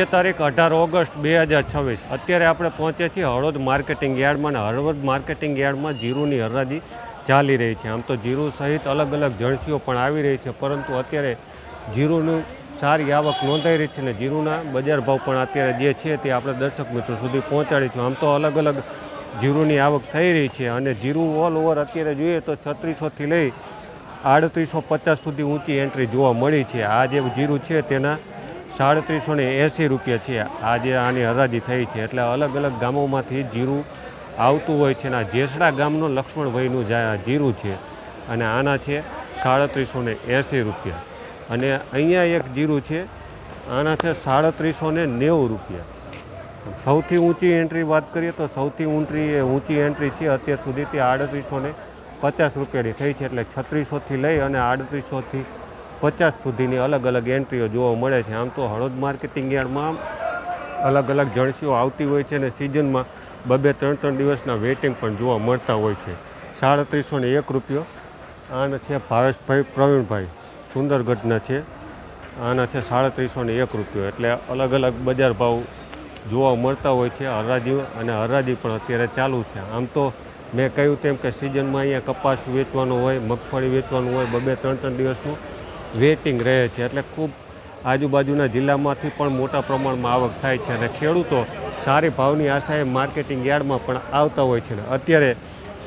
તારીખ 18 ઓગસ્ટ 2026 અત્યારે આપણે પહોંચ્યા છીએ હળવદ માર્કેટિંગ યાર્ડમાં અને હળવદ માર્કેટિંગ યાર્ડમાં જીરુની હરાજી ચાલી રહી છે. આમ તો જીરુ સહિત અલગ અલગ જણસીઓ પણ આવી રહી છે, પરંતુ અત્યારે જીરુનું સારી આવક નોંધાઈ રહી છે અને જીરુના બજાર ભાવ પણ અત્યારે જે છે તે આપણે દર્શક મિત્રો સુધી પહોંચાડીશું. આમ તો અલગ અલગ જીરુની આવક થઈ રહી છે અને જીરુ ઓલ ઓવર અત્યારે જોઈએ તો 3600થી લઈ 3850 સુધી ઊંચી એન્ટ્રી જોવા મળી છે. આ જે જીરુ છે તેના 3780 રૂપિયા છે આજે આની હરાજી થઈ છે. એટલે અલગ અલગ ગામોમાંથી જીરુ આવતું હોય છે અને આ જેસડા ગામનો લક્ષ્મણભાઈનું જીરુ છે અને આના છે 3780 રૂપિયા. અને અહીંયા એક જીરુ છે, આના છે 3790 રૂપિયા. સૌથી ઊંચી એન્ટ્રી વાત કરીએ તો સૌથી ઊંચી એન્ટ્રી છે અત્યાર સુધી તે 3850 રૂપિયાની થઈ છે. એટલે 3600થી લઈ અને 3850 સુધીની અલગ અલગ એન્ટ્રીઓ જોવા મળે છે. આમ તો હળવદ માર્કેટિંગ યાર્ડમાં અલગ અલગ જણસીઓ આવતી હોય છે અને સિઝનમાં 2-3 દિવસના વેઇટિંગ પણ જોવા મળતા હોય છે. 3701 રૂપિયો આના છે ભાવેશભાઈ પ્રવીણભાઈ સુંદરગઢના છે, આના છે 3701 રૂપિયો. એટલે અલગ અલગ બજાર ભાવ જોવા મળતા હોય છે. હરાજી અને હરાજી પણ અત્યારે ચાલુ છે. આમ તો મેં કહ્યું તેમ કે સિઝનમાં અહીંયા કપાસ વેચવાનો હોય, મગફળી વેચવાનું હોય, 2-3 દિવસનું વેઇટિંગ રહે છે. એટલે ખૂબ આજુબાજુના જિલ્લામાંથી પણ મોટા પ્રમાણમાં આવક થાય છે અને ખેડૂતો સારી ભાવની આશાએ માર્કેટિંગ યાર્ડમાં પણ આવતા હોય છે. અત્યારે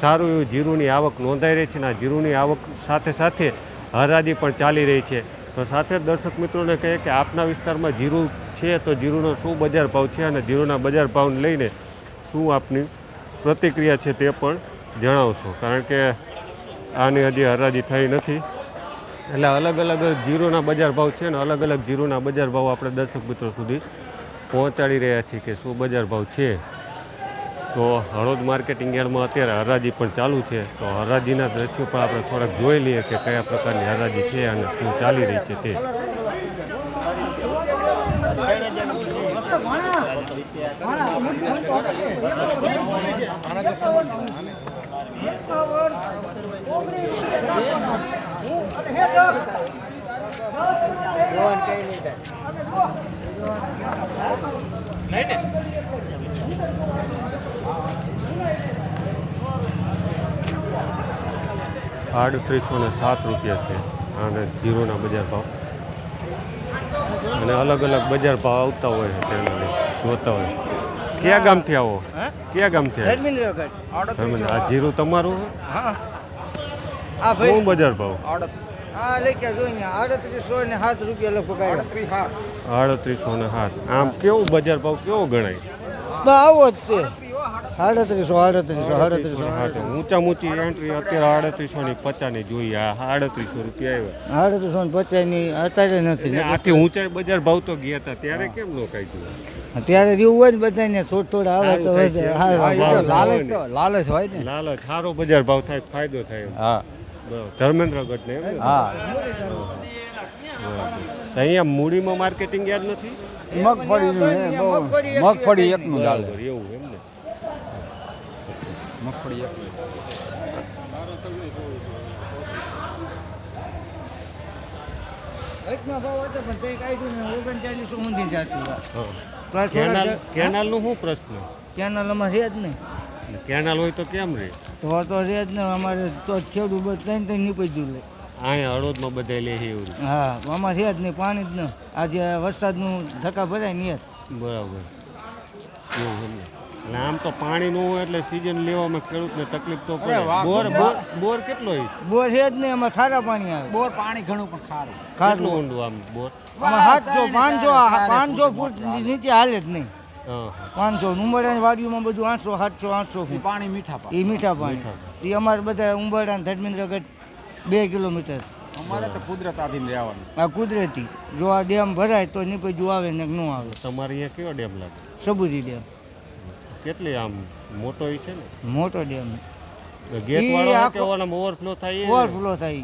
સારું એવું જીરુની આવક નોંધાઈ રહી છે અને આ જીરુની આવક સાથે સાથે હરાજી પણ ચાલી રહી છે. તો સાથે જ દર્શક મિત્રોને કહીએ કે આપના વિસ્તારમાં જીરુ છે તો જીરુનો શું બજાર ભાવ છે અને જીરુના બજાર ભાવને લઈને શું આપની પ્રતિક્રિયા છે તે પણ જણાવશો, કારણ કે આની હજી હરાજી થઈ નથી. એટલે અલગ અલગ જીરુના બજાર ભાવ છે ને અલગ અલગ જીરુના બજાર ભાવ આપણે દર્શક મિત્રો સુધી પહોંચાડી રહ્યા છીએ કે શું બજાર ભાવ છે. તો હળવદ માર્કેટિંગ યાર્ડમાં અત્યારે હરાજી પણ ચાલુ છે. તો હરાજીના દ્રશ્યો પણ આપણે થોડાક જોઈ લઈએ કે કયા પ્રકારની હરાજી છે અને શું ચાલી રહી છે તે. ₹3807 રૂપિયા છે અને જીરુના બજાર ભાવ અને અલગ અલગ બજાર ભાવ આવતા હોય છે તેના જોતા હોય. કયા ગામથી આવો? કયા ગામથી આવો? આ જીરુ તમારું? શું બજાર ભાવ? 3807 રૂપિયા લગભગ. 3807. આમ કેવું બજાર ભાવ કેવો ગણાય? આવો જ તે 3800. ઊંચા ઊંચી એન્ટ્રી અત્યારે 3850 જોઈએ. આ 3800 રૂપિયા આવ્યા. 3850 ની અત્યારે નથી. આથી ઊંચાઈ બજાર ભાવ તો ગયા હતા ત્યારે કેમ નો કાઢ્યું? ત્યારે જેવું હોય ને બધાને થોડા આવે તો લાલચ હોય ને. લાલચ સારો બજાર ભાવ થાય, ફાયદો થાય. હા, ધર્મેન્દ્રગઢ ને એમ. હા. અહીંયા મૂડીમાં માર્કેટિંગ યાર્ડ નથી? મગફળી એકનું ચાલે. એવું એમ ને? મગફળી એક. કેનાલનું શું પ્રશ્ન? કેનાલ અમારે છે જ નહીં. કેનાલ હોય તો કેમ રે? તો છે જ ને અમારે તો ખેડૂત બસ ત્રણ નીપજ્યું લે. અહીંયા હળવદમાં બધા લે એવું? હા, આમાં છે જ નહીં, પાણી જ નહીં. આજે વરસાદનું ધક્કા ભરાય નહીં. બરાબર, એવું એમ ને. અને આમ તો પાણી ન હોય એટલે સિઝન લેવામાં ખેડૂતને તકલીફ તો પડે. બોર કેટલો હોય? બોર છે જ નહીં, એમાં ખારા પાણી આવે. બોર પાણી ઘણું પણ ખારું. કેટલું ઊંડું આમ બોર? 500 ફૂટ નીચે હાલે જ નહીં. 500 ઉંબરડાની વાડીઓમાં બધું 800-700 ફૂટ પાણી મીઠા એ મીઠા પાણી. એ અમારે બધા ઉંબરડા ધર્મેન્દ્રગઢ 2 કિલોમીટર. અમારે તો કુદરત આધીન રહેવાનું. આ કુદરતી. જો આ ડેમ ભરાય તો નીપજ્યું આવે ને ન આવે. તમારે અહીંયા કેવો ડેમ લાગે? સબુરી ડેમ. કેટલી આમ મોટો છે ને? મોટો ડેમ. ગેટવાળો કે ઓવરફ્લો થાય? ઓવરફ્લો થાય.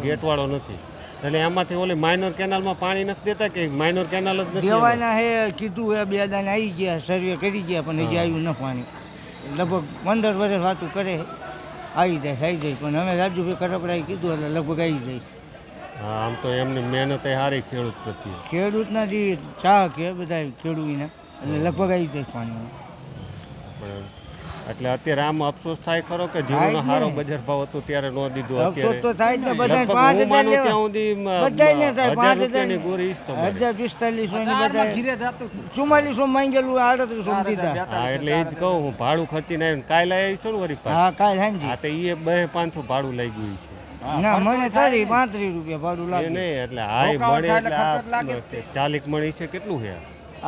ગેટવાળો નથી. એટલે એમાંથી ઓલી માઇનર કેનાલમાં પાણી નથી દેતા કે માઇનર કેનાલ જ નથી? દેવાના હે કીધું હે, 2 દાને આવી ગયા, સર્વે કરી ગયા, પણ હજી આવ્યું ન પાણી. લગભગ 15 વર્ષ વાતું કરે આવી જાય પણ અમે રાજુભાઈ કરપડાએ કીધું એટલે લગભગ આવી જાય. હા આમ તો એમની મહેનત એ સારી ખેડૂત પ્રત્યે. ખેડૂતના જે ચાહક છે બધા ખેડૂતના એટલે લગભગ આવી જાય પાણીમાં. પણ એટલે અત્યારે આમ અફસોસ થાય ખરો કે થાય જ જીરુનો ને. સારો બજાર ભાવ હતો ત્યારે ન દીધું અફસોસ અત્યારે. તો થાય જ ને બધાને લગભગ 5,000 હું માનું લેવા. ત્યાં સુધી બધાયને થાય 1000 5,000 રૂપિયાની ગોળી ઈજ તમારે. 1,045 ની હજારમાં બધા ઘીરે જાતું 4400 માંગેલું 3800 દીધા. હા એટલે એ જ કહું હું ભાડું ખર્ચીને આવીને કાલે આવી છું ને વળી પાછું. હા કાલ હાંજી હા તો એ 200-500 ભાડું લઈ ગયું છે. ના મને 35 રૂપિયા ભાડું એ લાગે. નહીં એટલે આ રોકાણ મળે થાય એટલે એટલે ખર્ચ જ લાગે જ તે. 40 મણી છે કેટલું છે?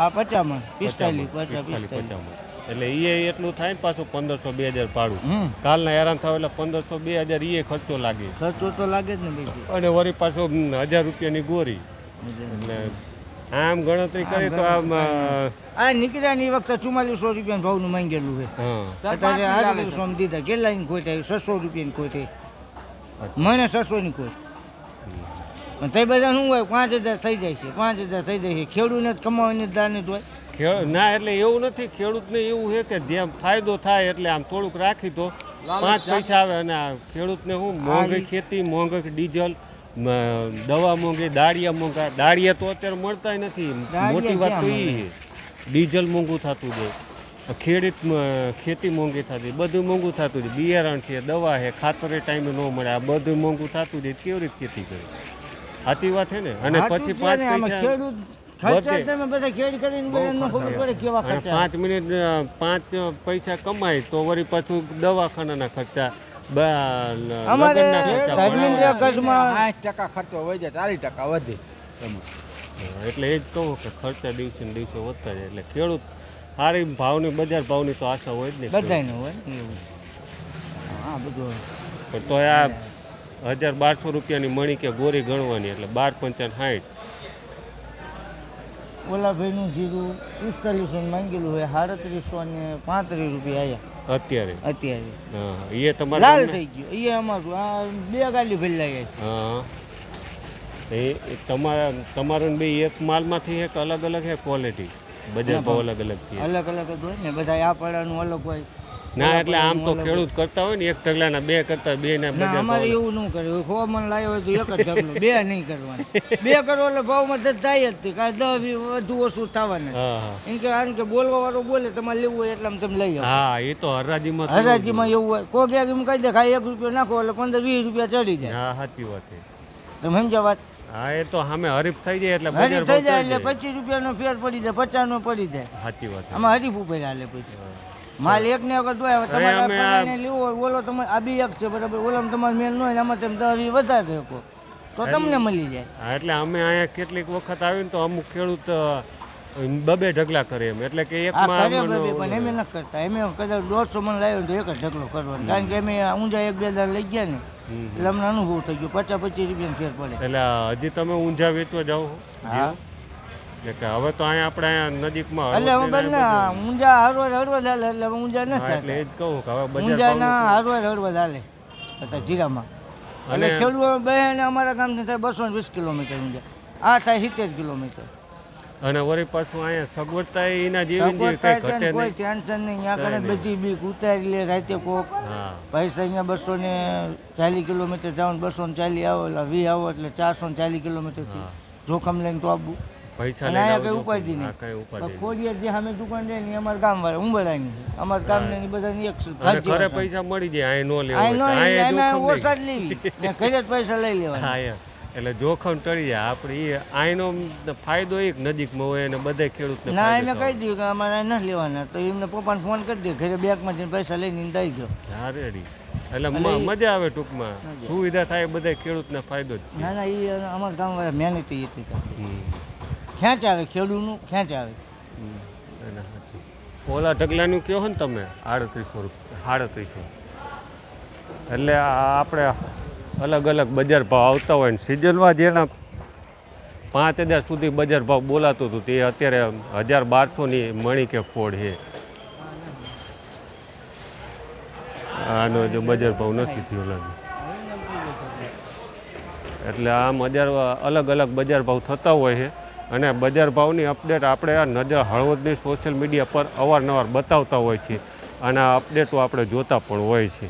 આ 50 માં 45 45 50 મણ. એટલે એ એટલું થાય ને પાછું 1500-2000 ભાડું. હમ કાલના હેરાન થાવ એટલે 1500-2000 એ ખર્ચો લાગે. ખર્ચો તો લાગે જ ને બીજું. અને વળી પાછો 1000 રૂપિયાની ગોરી. એટલે આમ ગણતરી કરી તો આમ આ નીકળ્યા ની વખતે 4400 રૂપિયા ભાવનું માંગેલું છે. હા અત્યારે 3800 માં દીધા. કેટલાની ખોટ આવી? 600 રૂપિયાની ખોટ આવી. મને 600 ની ખોટ. પણ તે બધા શું હોય 5000 થઈ જાય છે 5000 થઈ જાય છે. ખેડૂતને જ કમાવાની જ દાને જ હોય. ના એટલે એવું નથી ખેડૂતને એવું છે કે જેમ ફાયદો થાય એટલે આમ થોડુંક રાખી તો 5 પૈસા આવે અને આ ખેડૂતને શું મોંઘી ખેતી મોંઘી ડીઝલ દવા મોંઘી દાળિયા મોંઘા દાળિયા તો અત્યારે મળતા નથી. મોટી વાત તો એ છે ડીઝલ મોંઘું થતું જાય ખેતી મોંઘી થતી બધું મોંઘું થતું જાય બિયારણ છે દવા છે ખાતરે ટાઈમે ન મળે આ બધું મોંઘું થતું જાય કેવી રીતે ખેતી કરે સાચી વાત છે ને. અને પછી 5 પૈસા ખેડૂત ખર્ચા તમે બધા ખેડ કરીને બધાને ખબર પડે કેવા અને ખર્ચા. 5 મિનિટ 5 પૈસા કમાય તો વળી પાછું દવાખાનાના ખર્ચા અમારે લગ્નના ખર્ચા ધર્મેન્દ્ર ગઢમાં 60% ખર્ચો હોય જાય 40% વધે એમ. એટલે એ જ કહું કે ખર્ચા દિવસે ને દિવસે વધતા જાય એટલે ખેડૂત સારી ભાવની બજાર ભાવની તો આશા હોય જ ને બધાને હોય ને એવું. હા બધું પણ તો આ 1200 રૂપિયાની મણી કે ગોરી ગણવાની એટલે 12 5 60 ઓલા ભાઈનું જીરું 4500 માંગેલું હોય 3735 રૂપિયા આવ્યા અત્યારે. અત્યારે. હા એ તમારે લાલ થઈ ગયું એ અમારું આ 2 ગાડી ભેલાઈ હા એ તમારું બે એક માલમાંથી એક અલગ અલગ છે ક્વોલિટી બજાર ભાવ અલગ અલગ છે. અલગ અલગ જ હોય ને બધા આ પાડાનું અલગ હોય. ના એટલે આમ તો ખેડૂત કરતા હોય ને એક ઢગલાના 2 કરતા 2 ના ના બજાર અમારે ભાવ એવું ન કરે 100 મણ લાવ્યો હોય તો એક જ ઢગલો 2 નહીં કરવાનું 2 કરો એટલે ભાવમાં તો થાય જ તે કાંઈ 10 વધુ ઓછું થવાનું. હા હા એમ કે આમ કે બોલવા વાળો બોલે તમારે લેવું હોય એટલામાં તમે લઈ આવો. હા એ તો હરાજીમાં તો હરાજીમાં એવું હોય કોઈ ક્યાંક એમ કહી દે ખાલી 1 રૂપિયો નાખો એટલે 15-20 રૂપિયા ચડી જાય. હા સાચી વાત છે. તમે સમજ્યા વાત? હા એ તો સામે હરીફ થઈ જાય એટલે હરીફ બજાર થઈ ભાવ જાય ચડી એટલે 25 રૂપિયાનો ફેર પડી જાય 50 નો પડી જાય. સાચી વાત છે. આમાં હરીફ ઉપર હાલે પછી માલ એક ને વખત હોય તમારે અમે આપણને લેવો હોય બોલો તમારે આ બી એક છે બરાબર ઓલામાં તમારે મેલ ન હોય આમાં તમે 10-20 વધારે શકો તો તમને મળી જાય. હા એટલે અમે અહીંયા કેટલીક વખત આવીને તો અમુક ખેડૂત 2 ઢગલા કરે એમ એટલે કે આ એકમાં કરે બબે પણ એમ નથી કરતા એમ કદાચ 150 મણ લાવ્યો તો એક જ ઢગલો કરવાનો કારણ કે અમે ઊંઝા 1-2 દાર લઈ ગયા ને એટલે અમને અનુભવ થઈ ગયો 50-25 રૂપિયાનો ફેર પડે. એટલે હજી તમે ઊંઝા વેચવા જાઓ છો? હા એટલે કે હવે તો અહીંયા આપણે અહીંયા નજીકમાં એટલે હવે બંને ઊંઝા હળવદ હાલે એટલે હવે ઊંઝા નથી હા, એટલે થતા એ જ કહું કે હવે બજાર ઊંઝાના હળવદ હાલે અત્યારે જીરામાં એટલે ખેડૂતો બહેન અમારા ગામથી થાય 220 કિલોમીટર ઊંઝા આ થાય 70 કિલોમીટર. અને વળી પાછું અહીંયા સગવડતા એના જેવી સગવડ કઈ થાય ઘટે છે ને કોઈ નહીં. ટેન્શન નહીં અહીંયા કણે બધી બીક ઉતારી લે રાતે કોક હા પૈસા અહીંયા 240 કિલોમીટર જવાનું 240 આવો એટલે 20 આવો એટલે 440 કિલોમીટરથી જોખમ લઈને તો આવવું. પૈસા અને લઈને અહીંયા આવજો. કઈ ઉપાધિ હા, કઈ ઉપાધિ નહીં નહીં. ખોડિયાર જે સામે દુકાન રહે ને અમારા ગામ વાળા ઉંબરાની છે અમારા ગામની બધાની એક અને ફરજી ઘરે વાત. પૈસા મળી જાય અહીં નો લેવો અહીં હોય નો તો. અહીંયા એમાં જોખમ ઓછા જ નહીં. લેવી ને ઘરે જ પૈસા લઈ લેવાના. હા એમ. એટલે જોખમ ટળી જાય આપણે એ અહીંનો ફાયદો એક નજીકમાં હોય અને બધા ખેડૂતને ના ફાયદો એમે કહી દીધું કે અમારે અહીં નથી લેવાના તો એમને પપ્પાને ફોન કરી દે ઘરે બેંકમાં જઈને પૈસા લઈને દઈ ગયો. થાય. હા રેડી. એટલે મજા આવે ટૂંકમાં સુવિધા થાય બધા ખેડૂતને ફાયદો જ છે. ના ના એ અમારા ગામવાળા મહેનત એટલી કરે. હમ. ખેંચ આવે ખેડૂતનું ખેંચ આવે. એના હાથે. ઓલા ઢગલાનું કહો ને તમે 3800 રૂપિયા 3800 એટલે આપણે અલગ અલગ બજાર ભાવ આવતા હોય ને સિઝનમાં જેના 5000 સુધી બજાર ભાવ બોલાતું હતું તે અત્યારે 1200ની મણી કે ફોડ છે. આનો જો બજાર ભાવ નથી થયો લાગે એટલે આમ અલગ અલગ બજાર ભાવ થતા હોય છે અને બજાર ભાવની અપડેટ આપણે આ નજર હળવદની સોશિયલ મીડિયા પર અવારનવાર બતાવતા હોય છે અને આ અપડેટો આપણે જોતા પણ હોય છે.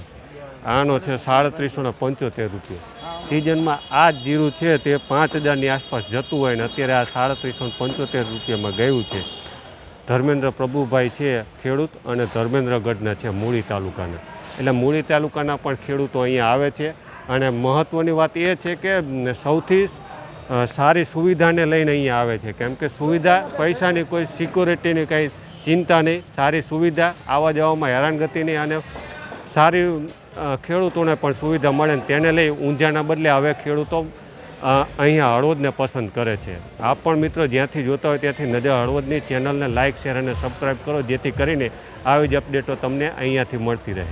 આનો છે 3775 રૂપિયા. સિઝનમાં આ જ જીરું છે તે 5,000ની આસપાસ જતું હોય ને અત્યારે આ 3775 રૂપિયામાં ગયું છે. ધર્મેન્દ્ર પ્રભુભાઈ છે ખેડૂત અને ધર્મેન્દ્રગઢના છે મૂળી તાલુકાના. એટલે મૂળી તાલુકાના પણ ખેડૂતો અહીંયા આવે છે અને મહત્ત્વની વાત એ છે કે સૌથી સારી સુવિધાને લઈને અહીંયા આવે છે, કેમ કે સુવિધા પૈસાની કોઈ સિક્યોરિટીની કંઈ ચિંતા નહીં, સારી સુવિધા, આવવા જવામાં હેરાનગતિ નહીં અને સારી ખેડૂતોને પણ સુવિધા મળે ને તેને લઈ ઊંઝાના બદલે હવે ખેડૂતો અહીંયા હળવદને પસંદ કરે છે. આપ પણ મિત્રો જ્યાંથી જોતા હોય ત્યાંથી નજર હળવદની ચેનલને લાઇક, શેર અને સબસ્ક્રાઈબ કરો, જેથી કરીને આવી જ અપડેટો તમને અહીંયાથી મળતી રહે.